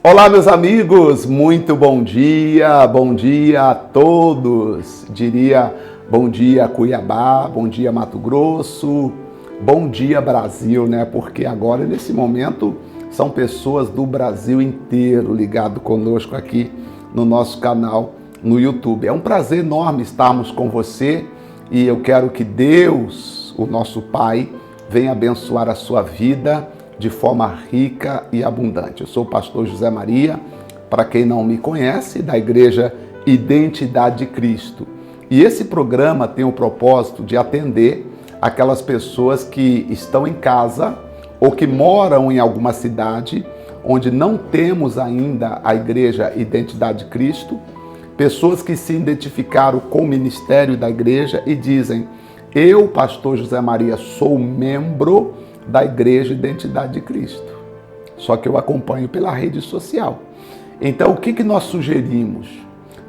Olá, meus amigos, muito bom dia a todos. Diria bom dia Cuiabá, bom dia Mato Grosso, bom dia Brasil, né? Porque agora, nesse momento, são pessoas do Brasil inteiro ligado conosco aqui no nosso canal no YouTube. É um prazer enorme estarmos com você e eu quero que Deus, o nosso Pai, venha abençoar a sua vida de forma rica e abundante. Eu sou o pastor José Maria, para quem não me conhece, da Igreja Identidade de Cristo. E esse programa tem o propósito de atender aquelas pessoas que estão em casa ou que moram em alguma cidade onde não temos ainda a Igreja Identidade de Cristo, pessoas que se identificaram com o ministério da igreja e dizem: eu, pastor José Maria, sou membro da Igreja Identidade de Cristo, só que eu acompanho pela rede social. Então, o que nós sugerimos?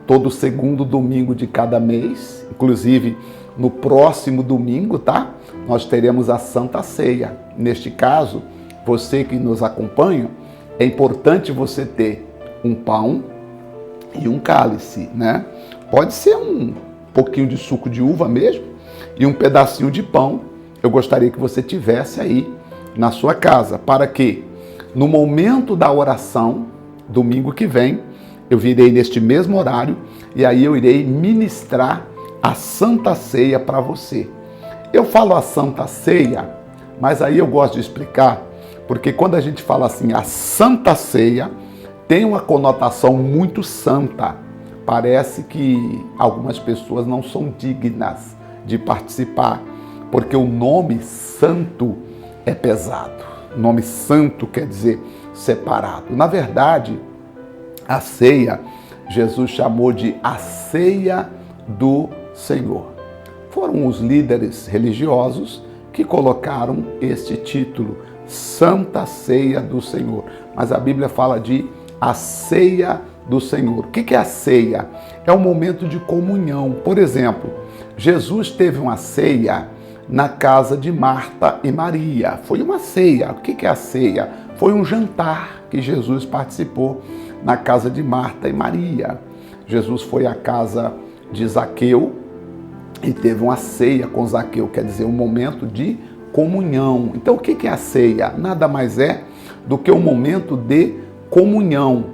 Todo segundo domingo de cada mês, inclusive no próximo domingo, tá? Nós teremos a Santa Ceia. Neste caso, você que nos acompanha, é importante você ter um pão e um cálice, né? Pode ser um pouquinho de suco de uva mesmo e um pedacinho de pão. Eu gostaria que você tivesse aí na sua casa, para que no momento da oração, domingo que vem, eu virei neste mesmo horário e aí eu irei ministrar a Santa Ceia para você. Eu falo a Santa Ceia, mas aí eu gosto de explicar, porque quando a gente fala assim, a Santa Ceia tem uma conotação muito santa. Parece que algumas pessoas não são dignas de participar, porque o nome santo é pesado. O nome santo quer dizer separado. Na verdade, a ceia, Jesus chamou de a ceia do Senhor. Foram os líderes religiosos que colocaram este título, Santa Ceia do Senhor. Mas a Bíblia fala de a ceia do Senhor. O que é a ceia? É um momento de comunhão. Por exemplo, Jesus teve uma ceia na casa de Marta e Maria. Foi uma ceia. O que é a ceia? Foi um jantar que Jesus participou na casa de Marta e Maria. Jesus foi à casa de Zaqueu e teve uma ceia com Zaqueu, quer dizer, um momento de comunhão. Então, o que é a ceia? Nada mais é do que um momento de comunhão.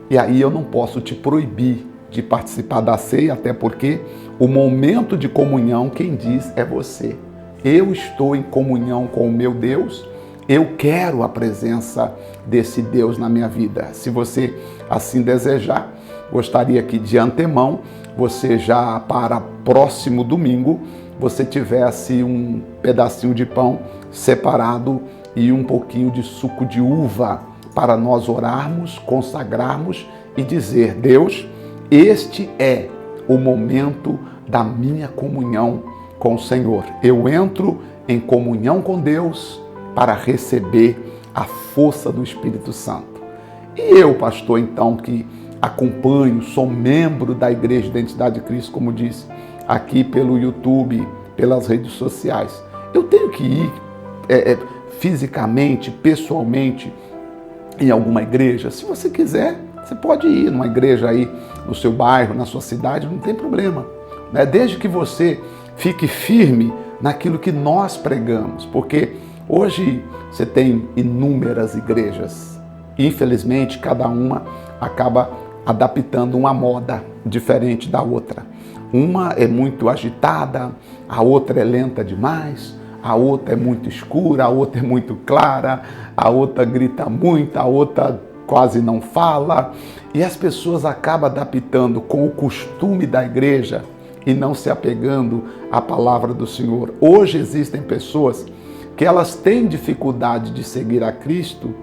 E aí eu não posso te proibir de participar da ceia, até porque o momento de comunhão, quem diz é você. Eu estou em comunhão com o meu Deus, eu quero a presença desse Deus na minha vida. Se você assim desejar, gostaria que de antemão, você já para próximo domingo, você tivesse um pedacinho de pão separado e um pouquinho de suco de uva para nós orarmos, consagrarmos e dizer: Deus, este é o momento da minha comunhão com o Senhor. Eu entro em comunhão com Deus para receber a força do Espírito Santo. E eu, pastor, então, que acompanho, sou membro da Igreja Identidade de Cristo, como disse, aqui pelo YouTube, pelas redes sociais, eu tenho que ir fisicamente, pessoalmente, em alguma igreja? Se você quiser, você pode ir numa igreja aí no seu bairro, na sua cidade, não tem problema, né? Desde que você fique firme naquilo que nós pregamos, porque hoje você tem inúmeras igrejas. Infelizmente, cada uma acaba adaptando uma moda diferente da outra. Uma é muito agitada, a outra é lenta demais, a outra é muito escura, a outra é muito clara, a outra grita muito, a outra quase não fala. E as pessoas acabam adaptando com o costume da igreja e não se apegando à palavra do Senhor. Hoje existem pessoas que elas têm dificuldade de seguir a Cristo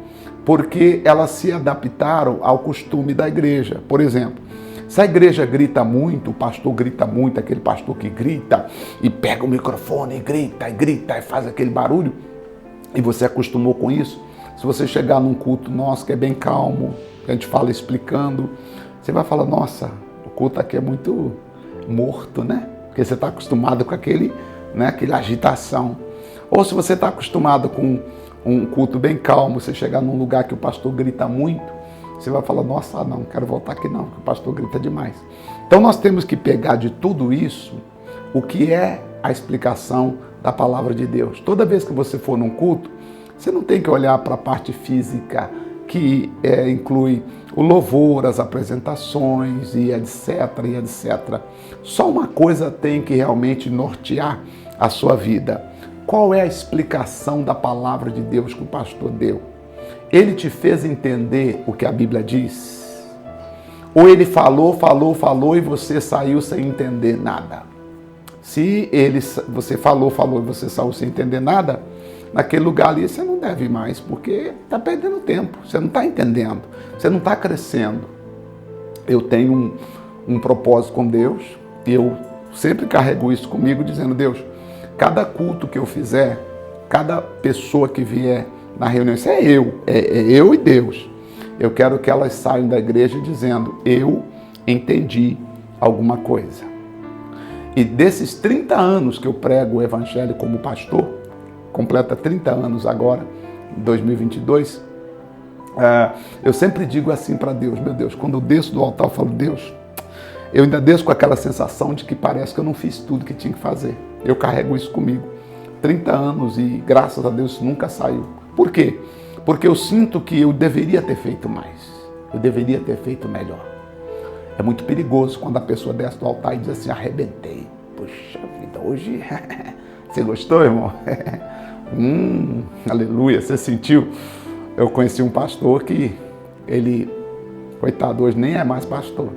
porque elas se adaptaram ao costume da igreja. Por exemplo, se a igreja grita muito, o pastor grita muito, aquele pastor que grita e pega o microfone e grita e faz aquele barulho, e você acostumou com isso, se você chegar num culto nosso que é bem calmo, a gente fala explicando, você vai falar: nossa, o culto aqui é muito morto, né? Porque você está acostumado com aquele agitação. Ou se você está acostumado com um culto bem calmo, você chegar num lugar que o pastor grita muito, você vai falar, nossa, não quero voltar aqui não, porque o pastor grita demais. Então nós temos que pegar de tudo isso o que é a explicação da palavra de Deus. Toda vez que você for num culto, você não tem que olhar para a parte física, que inclui o louvor, as apresentações e etc, e etc. Só uma coisa tem que realmente nortear a sua vida. Qual é a explicação da palavra de Deus que o pastor deu? Ele te fez entender o que a Bíblia diz? Ou ele falou e você saiu sem entender nada? Se você falou e você saiu sem entender nada, naquele lugar ali você não deve mais, porque está perdendo tempo, você não está entendendo, você não está crescendo. Eu tenho um propósito com Deus e eu sempre carrego isso comigo, dizendo, Deus, cada culto que eu fizer, cada pessoa que vier na reunião, isso é eu e Deus. Eu quero que elas saiam da igreja dizendo, eu entendi alguma coisa. E desses 30 anos que eu prego o evangelho como pastor, completa 30 anos agora, em 2022, eu sempre digo assim para Deus, meu Deus, quando eu desço do altar eu falo, Deus, eu ainda desço com aquela sensação de que parece que eu não fiz tudo que tinha que fazer. Eu carrego isso comigo. 30 anos e graças a Deus nunca saiu. Por quê? Porque eu sinto que eu deveria ter feito mais. Eu deveria ter feito melhor. É muito perigoso quando a pessoa desce do altar e diz assim, arrebentei. Puxa vida, hoje... Você gostou, irmão? Aleluia, você sentiu? Eu conheci um pastor que ele, coitado, hoje nem é mais pastor.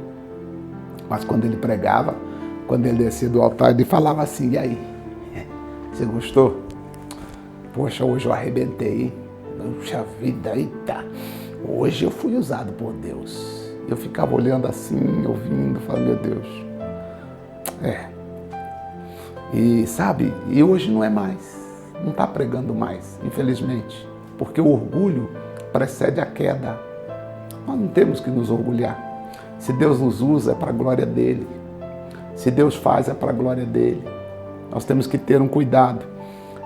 Mas quando ele pregava, quando ele descia do altar, ele falava assim, e aí? Você gostou? Poxa, hoje eu arrebentei. Puxa vida, eita. Hoje eu fui usado por Deus. Eu ficava olhando assim, ouvindo, falando, meu Deus. E sabe, e hoje não é mais. Não está pregando mais, infelizmente. Porque o orgulho precede a queda. Nós não temos que nos orgulhar. Se Deus nos usa, é para a glória dele. Se Deus faz, é para a glória dele. Nós temos que ter um cuidado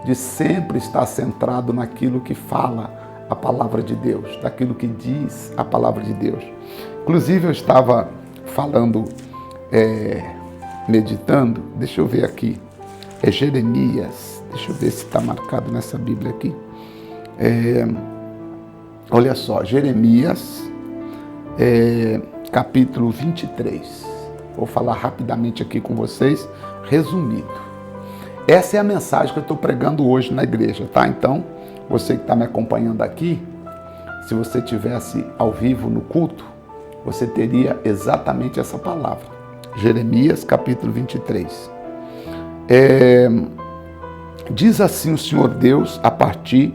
de sempre estar centrado naquilo que fala a palavra de Deus, daquilo que diz a palavra de Deus. Inclusive, eu estava falando, meditando, deixa eu ver aqui, é Jeremias, deixa eu ver se está marcado nessa Bíblia aqui. Olha só, Jeremias, capítulo 23. Vou falar rapidamente aqui com vocês, resumido. Essa é a mensagem que eu estou pregando hoje na igreja, tá? Então, você que está me acompanhando aqui, se você estivesse ao vivo no culto, você teria exatamente essa palavra. Jeremias, capítulo 23. Diz assim o Senhor Deus, a partir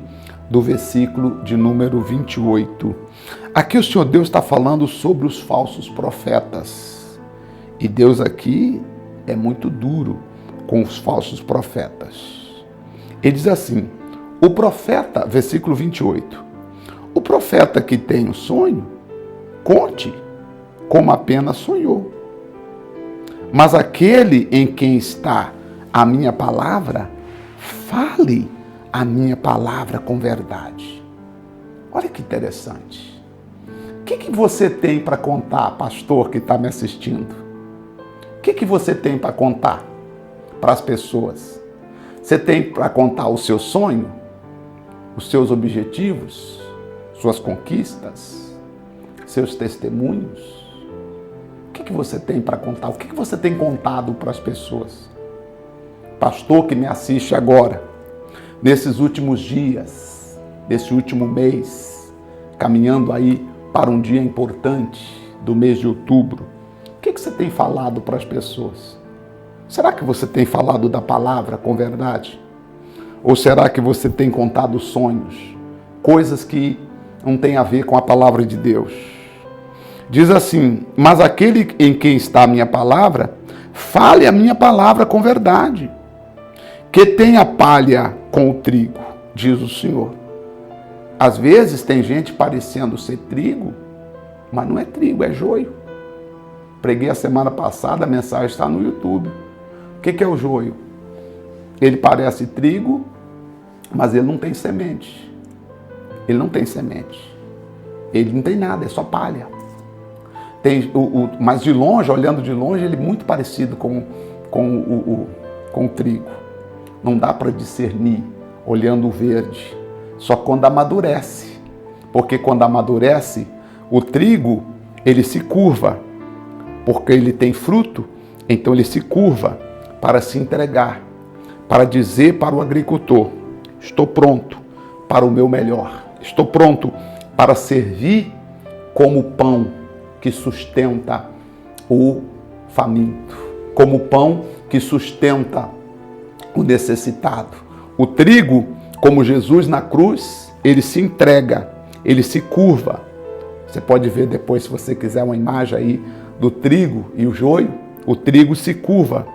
do versículo de número 28. Aqui o Senhor Deus está falando sobre os falsos profetas. E Deus aqui é muito duro com os falsos profetas. Ele diz assim, o profeta, versículo 28, o profeta que tem um sonho, conte como apenas sonhou. Mas aquele em quem está a minha palavra, fale a minha palavra com verdade. Olha que interessante. O que você tem para contar, pastor que está me assistindo? O que você tem para contar para as pessoas? Você tem para contar o seu sonho, os seus objetivos, suas conquistas, seus testemunhos? O que você tem para contar? O que você tem contado para as pessoas? Pastor que me assiste agora, nesses últimos dias, nesse último mês, caminhando aí para um dia importante do mês de outubro, o que você tem falado para as pessoas? Será que você tem falado da palavra com verdade? Ou será que você tem contado sonhos, coisas que não têm a ver com a palavra de Deus? Diz assim, mas aquele em quem está a minha palavra, fale a minha palavra com verdade, que tenha palha com o trigo, diz o Senhor. Às vezes tem gente parecendo ser trigo, mas não é trigo, é joio. Preguei a semana passada, a mensagem está no YouTube. O que é o joio? Ele parece trigo, mas ele não tem semente. Ele não tem semente. ele não tem nada, é só palha. Mas de longe, olhando de longe, ele é muito parecido com o trigo. Não dá para discernir olhando o verde, só quando amadurece. Porque quando amadurece, o trigo, ele se curva, porque ele tem fruto, então ele se curva para se entregar, para dizer para o agricultor: estou pronto para o meu melhor, estou pronto para servir como pão que sustenta o faminto, como pão que sustenta o necessitado. O trigo, como Jesus na cruz, ele se entrega, ele se curva. Você pode ver depois, se você quiser, uma imagem aí do trigo e o joio. O trigo se curva.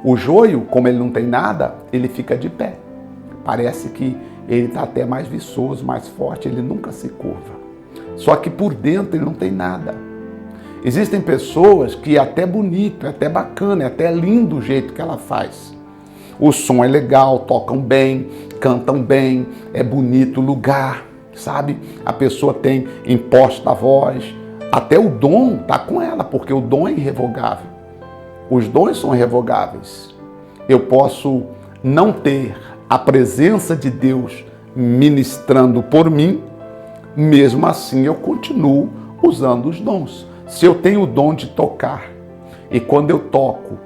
O joio, como ele não tem nada, ele fica de pé. Parece que ele está até mais viçoso, mais forte, ele nunca se curva. Só que por dentro ele não tem nada. Existem pessoas que é até bonito, é até bacana, é até lindo o jeito que ela faz. O som é legal, tocam bem, cantam bem, é bonito o lugar, sabe? A pessoa tem imposta a voz, até o dom está com ela, porque o dom é irrevogável. Os dons são irrevogáveis. Eu posso não ter a presença de Deus ministrando por mim, mesmo assim eu continuo usando os dons. Se eu tenho o dom de tocar, e quando eu toco,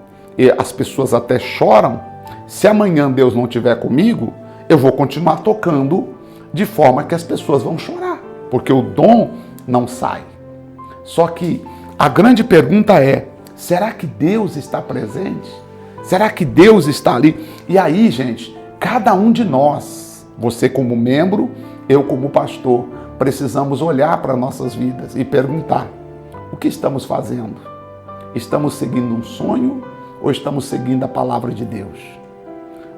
as pessoas até choram, se amanhã Deus não estiver comigo, eu vou continuar tocando de forma que as pessoas vão chorar, porque o dom não sai. Só que a grande pergunta é: será que Deus está presente? Será que Deus está ali? E aí, gente, cada um de nós, você como membro, eu como pastor, precisamos olhar para nossas vidas e perguntar: o que estamos fazendo? Estamos seguindo um sonho ou estamos seguindo a palavra de Deus?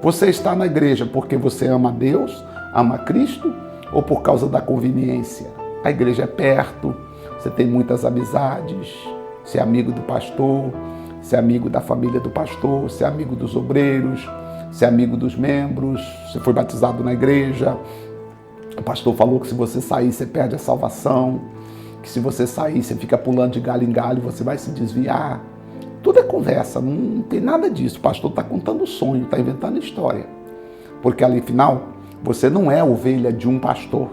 Você está na igreja porque você ama Deus, ama Cristo, ou por causa da conveniência? A igreja é perto, você tem muitas amizades, você é amigo do pastor, você é amigo da família do pastor, você é amigo dos obreiros, você é amigo dos membros, você foi batizado na igreja, o pastor falou que se você sair, você perde a salvação, que se você sair, você fica pulando de galho em galho, você vai se desviar. Tudo é conversa, não tem nada disso. O pastor está contando sonho, está inventando história. Porque ali, afinal, você não é ovelha de um pastor.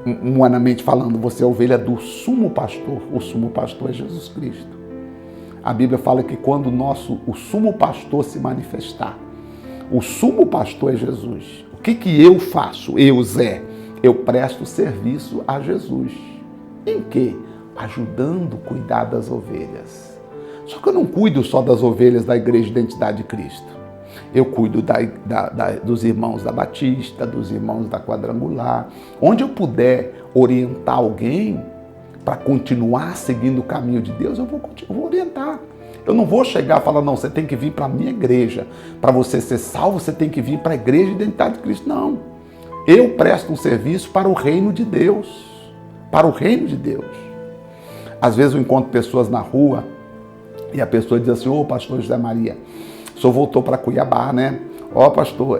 Humanamente falando, você é ovelha do sumo pastor. O sumo pastor é Jesus Cristo. A Bíblia fala que quando o sumo pastor se manifestar, o sumo pastor é Jesus. O que eu faço? Eu, Zé, eu presto serviço a Jesus. Em quê? Ajudando a cuidar das ovelhas. Só que eu não cuido só das ovelhas da Igreja de Identidade de Cristo. Eu cuido dos irmãos da Batista, dos irmãos da Quadrangular. Onde eu puder orientar alguém para continuar seguindo o caminho de Deus, eu vou orientar. Eu não vou chegar e falar: não, você tem que vir para a minha igreja. Para você ser salvo, você tem que vir para a Igreja de Identidade de Cristo. Não. Eu presto um serviço para o reino de Deus. Para o reino de Deus. Às vezes eu encontro pessoas na rua e a pessoa diz assim: ô pastor José Maria, o senhor voltou para Cuiabá, né? Ó pastor,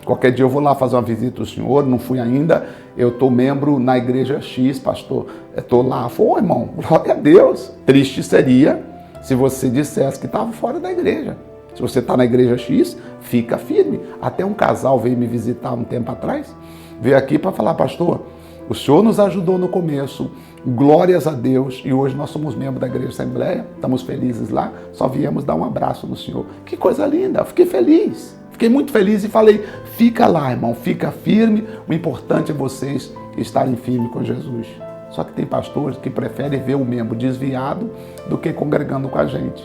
qualquer dia eu vou lá fazer uma visita ao senhor, não fui ainda, eu estou membro na igreja X, pastor, estou lá. Ô irmão, glória a Deus. Triste seria se você dissesse que estava fora da igreja. Se você está na igreja X, fica firme. Até um casal veio me visitar um tempo atrás, veio aqui para falar: pastor, o senhor nos ajudou no começo, glórias a Deus, e hoje nós somos membros da Igreja Assembleia, estamos felizes lá, só viemos dar um abraço no senhor. Que coisa linda, fiquei feliz, fiquei muito feliz e falei: fica lá, irmão, fica firme, o importante é vocês estarem firmes com Jesus. Só que tem pastores que preferem ver o membro desviado do que congregando com a gente.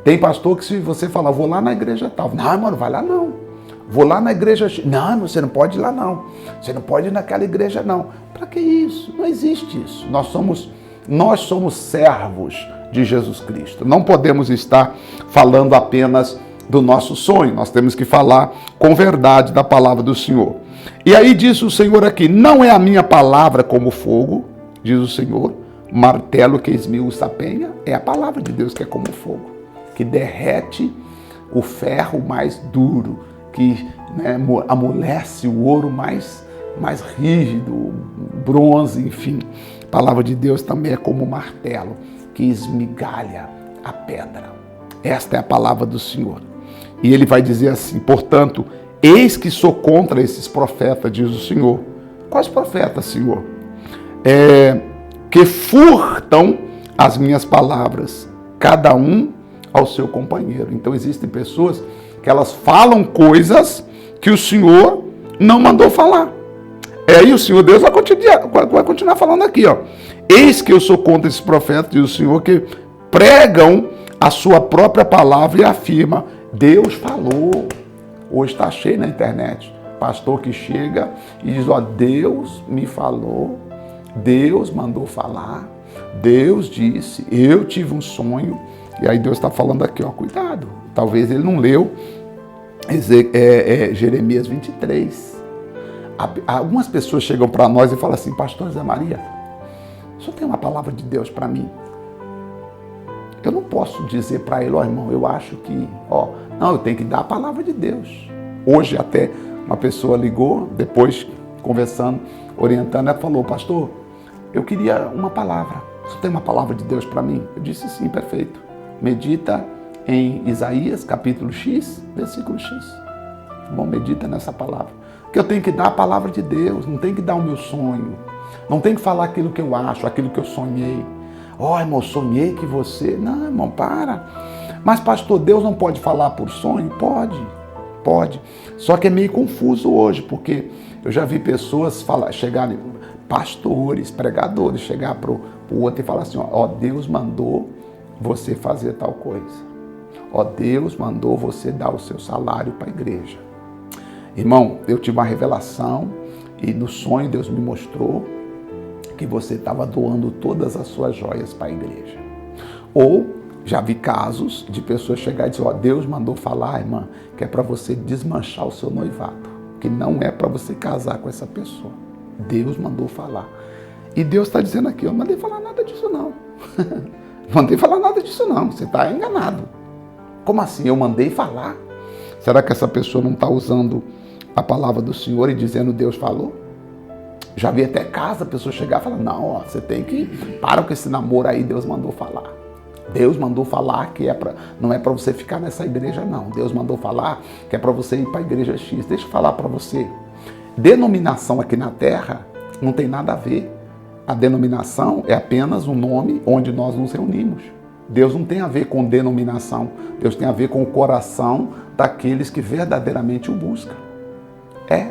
Tem pastor que, se você falar: vou lá na igreja tal, não, mano, vai lá não. Vou lá na igreja... Não, você não pode ir lá não. Você não pode ir naquela igreja não. Para que isso? Não existe isso. Nós somos servos de Jesus Cristo. Não podemos estar falando apenas do nosso sonho. Nós temos que falar com verdade da palavra do Senhor. E aí diz o Senhor aqui: não é a minha palavra como fogo, diz o Senhor, martelo que esmiuça a penha. É a palavra de Deus que é como fogo, que derrete o ferro mais duro, que amolece o ouro mais mais rígido, bronze, enfim. A palavra de Deus também é como um martelo que esmigalha a pedra. Esta é a palavra do Senhor. E ele vai dizer assim, portanto, eis que sou contra esses profetas, diz o Senhor. Quais profetas, Senhor? Que furtam as minhas palavras, cada um ao seu companheiro. Então existem pessoas que elas falam coisas que o Senhor não mandou falar. Aí o Senhor Deus vai continuar falando aqui, ó. Eis que eu sou contra esses profetas, diz o Senhor, que pregam a sua própria palavra e afirma, Deus falou. Hoje está cheio na internet. Pastor que chega e diz, ó, Deus me falou, Deus mandou falar, Deus disse, eu tive um sonho. E aí Deus está falando aqui, ó, cuidado. Talvez ele não leu Jeremias 23. Algumas pessoas chegam para nós e falam assim, pastor Zé Maria, o senhor tem uma palavra de Deus para mim? Eu não posso dizer para ele, ó irmão, eu acho que, ó, não, eu tenho que dar a palavra de Deus. Hoje até uma pessoa ligou, depois conversando, orientando, ela falou, pastor, eu queria uma palavra. O senhor tem uma palavra de Deus para mim? Eu disse sim, perfeito. Medita em Isaías, capítulo X, versículo X. Bom, medita nessa palavra. Porque eu tenho que dar a palavra de Deus, não tenho que dar o meu sonho. Não tenho que falar aquilo que eu acho, aquilo que eu sonhei. Ó, irmão, sonhei que você... Não, irmão, para. Mas, pastor, Deus não pode falar por sonho? Pode. Só que é meio confuso hoje, porque eu já vi pessoas chegarem, pastores, pregadores, chegar para o outro e falar assim, ó, Deus mandou você fazer tal coisa. Ó, Deus mandou você dar o seu salário para a igreja. Irmão, eu tive uma revelação e no sonho Deus me mostrou que você estava doando todas as suas joias para a igreja. Ou já vi casos de pessoas chegar e dizer, ó, Deus mandou falar, irmã, que é para você desmanchar o seu noivado, que não é para você casar com essa pessoa. Deus mandou falar. E Deus está dizendo aqui, eu não mandei falar nada disso não. Não mandei falar nada disso não, você está enganado. Como assim? Eu mandei falar? Será que essa pessoa não está usando a palavra do Senhor e dizendo Deus falou? Já vi até casa a pessoa chegar e falar, não, ó, você tem que parar com esse namoro aí, Deus mandou falar. Deus mandou falar que não é para você ficar nessa igreja não. Deus mandou falar que é para você ir para a igreja X. Deixa eu falar para você. Denominação aqui na terra não tem nada a ver. A denominação é apenas um nome onde nós nos reunimos. Deus não tem a ver com denominação. Deus tem a ver com o coração daqueles que verdadeiramente o buscam.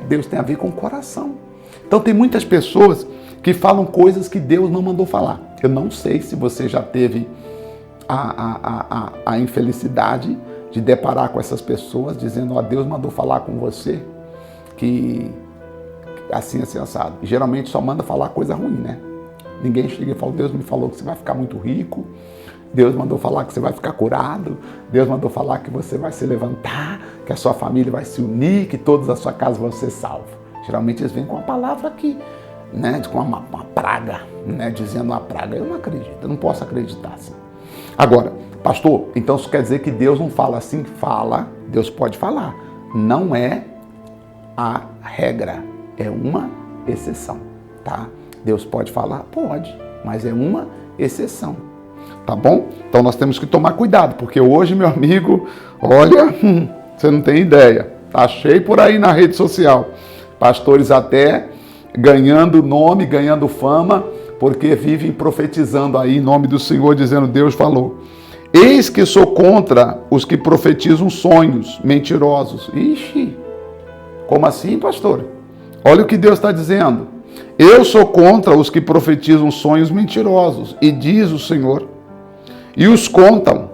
Deus tem a ver com o coração. Então tem muitas pessoas que falam coisas que Deus não mandou falar. Eu não sei se você já teve a infelicidade de deparar com essas pessoas dizendo, ó, Deus mandou falar com você que assim assado. E geralmente só manda falar coisa ruim, né? Ninguém chega e fala, Deus me falou que você vai ficar muito rico, Deus mandou falar que você vai ficar curado, Deus mandou falar que você vai se levantar, que a sua família vai se unir, que todas as suas casas vão ser salvas. Geralmente eles vêm com uma palavra que, né, com uma praga, né, dizendo uma praga. Eu não acredito, eu não posso acreditar assim. Agora, pastor, então isso quer dizer que Deus não fala assim? Fala, Deus pode falar. Não é a regra, é uma exceção, tá? Deus pode falar? Pode, mas é uma exceção, tá bom? Então nós temos que tomar cuidado, porque hoje, meu amigo, olha, você não tem ideia, tá cheio por aí na rede social. Pastores até ganhando nome, ganhando fama, porque vivem profetizando aí em nome do Senhor, dizendo Deus falou. Eis que sou contra os que profetizam sonhos mentirosos. Ixi, como assim, pastor? Olha o que Deus está dizendo. Eu sou contra os que profetizam sonhos mentirosos, e diz o Senhor, e os contam,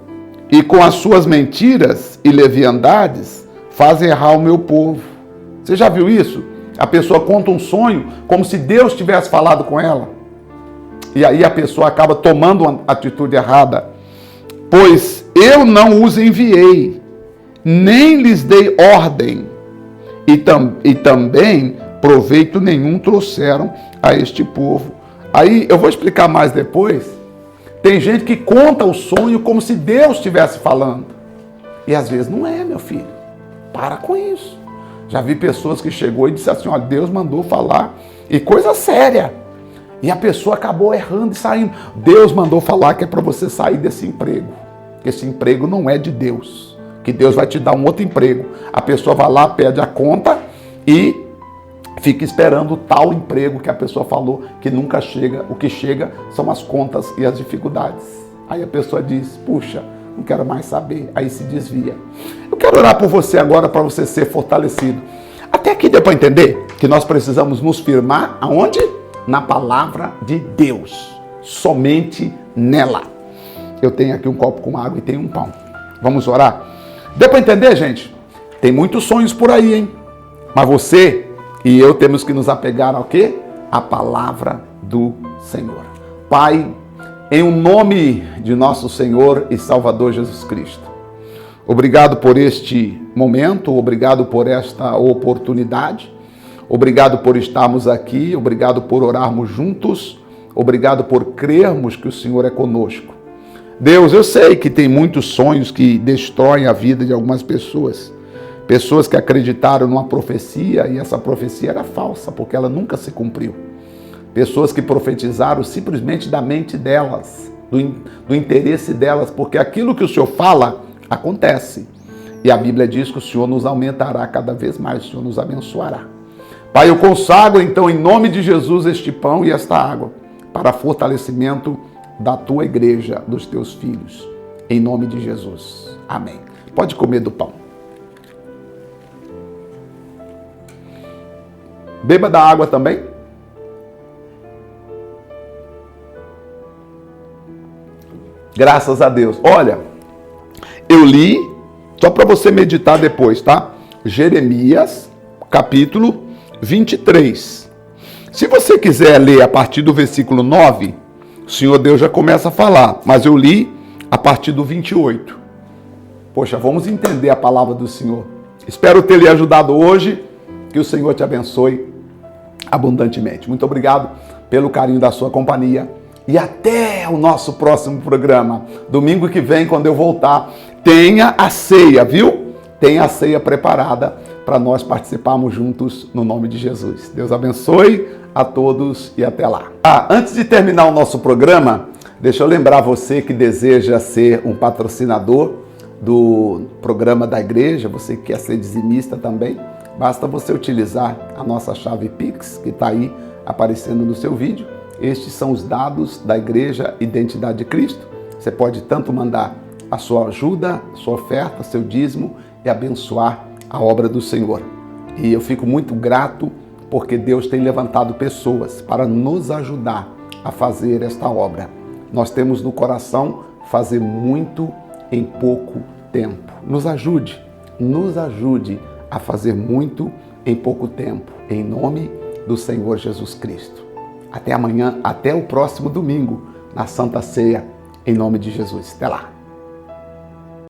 e com as suas mentiras e leviandades fazem errar o meu povo. Você já viu isso? A pessoa conta um sonho como se Deus tivesse falado com ela. E aí a pessoa acaba tomando uma atitude errada. Pois eu não os enviei, nem lhes dei ordem, e também proveito nenhum trouxeram a este povo. Aí eu vou explicar mais depois. Tem gente que conta o sonho como se Deus estivesse falando. E às vezes não é, meu filho. Para com isso. Já vi pessoas que chegou e disse assim, olha, Deus mandou falar, e coisa séria. E a pessoa acabou errando e saindo. Deus mandou falar que é para você sair desse emprego. Que esse emprego não é de Deus. Que Deus vai te dar um outro emprego. A pessoa vai lá, pede a conta e fica esperando tal emprego que a pessoa falou que nunca chega. O que chega são as contas e as dificuldades. Aí a pessoa diz, puxa, não quero mais saber. Aí se desvia. Eu quero orar por você agora para você ser fortalecido. Até aqui deu para entender que nós precisamos nos firmar aonde? Na palavra de Deus. Somente nela. Eu tenho aqui um copo com água e tenho um pão. Vamos orar? Deu para entender, gente? Tem muitos sonhos por aí, hein? Mas você e eu temos que nos apegar ao quê? A palavra do Senhor. Pai, em nome de nosso Senhor e Salvador Jesus Cristo, obrigado por este momento, obrigado por esta oportunidade, obrigado por estarmos aqui, obrigado por orarmos juntos, obrigado por crermos que o Senhor é conosco. Deus, eu sei que tem muitos sonhos que destroem a vida de algumas pessoas. Pessoas que acreditaram numa profecia e essa profecia era falsa, porque ela nunca se cumpriu. Pessoas que profetizaram simplesmente da mente delas, do interesse delas, porque aquilo que o Senhor fala acontece. E a Bíblia diz que o Senhor nos aumentará cada vez mais, o Senhor nos abençoará. Pai, eu consagro então em nome de Jesus este pão e esta água para fortalecimento da tua igreja, dos teus filhos. Em nome de Jesus. Amém. Pode comer do pão. Beba da água também. Graças a Deus. Olha, eu li, só para você meditar depois, tá? Jeremias, capítulo 23. Se você quiser ler a partir do versículo 9, o Senhor Deus já começa a falar, mas eu li a partir do 28. Poxa, vamos entender a palavra do Senhor. Espero ter lhe ajudado hoje, que o Senhor te abençoe abundantemente. Muito obrigado pelo carinho da sua companhia e até o nosso próximo programa. Domingo que vem, quando eu voltar, tenha a ceia, viu? Tenha a ceia preparada para nós participarmos juntos no nome de Jesus. Deus abençoe a todos e até lá. Antes de terminar o nosso programa, deixa eu lembrar você que deseja ser um patrocinador do programa da igreja, você que quer ser dizimista também, basta você utilizar a nossa chave Pix, que está aí aparecendo no seu vídeo. Estes são os dados da Igreja Identidade de Cristo. Você pode tanto mandar a sua ajuda, sua oferta, seu dízimo e abençoar a obra do Senhor. E eu fico muito grato porque Deus tem levantado pessoas para nos ajudar a fazer esta obra. Nós temos no coração fazer muito em pouco tempo. Nos ajude a fazer muito em pouco tempo, em nome do Senhor Jesus Cristo. Até amanhã, até o próximo domingo, na Santa Ceia, em nome de Jesus. Até lá.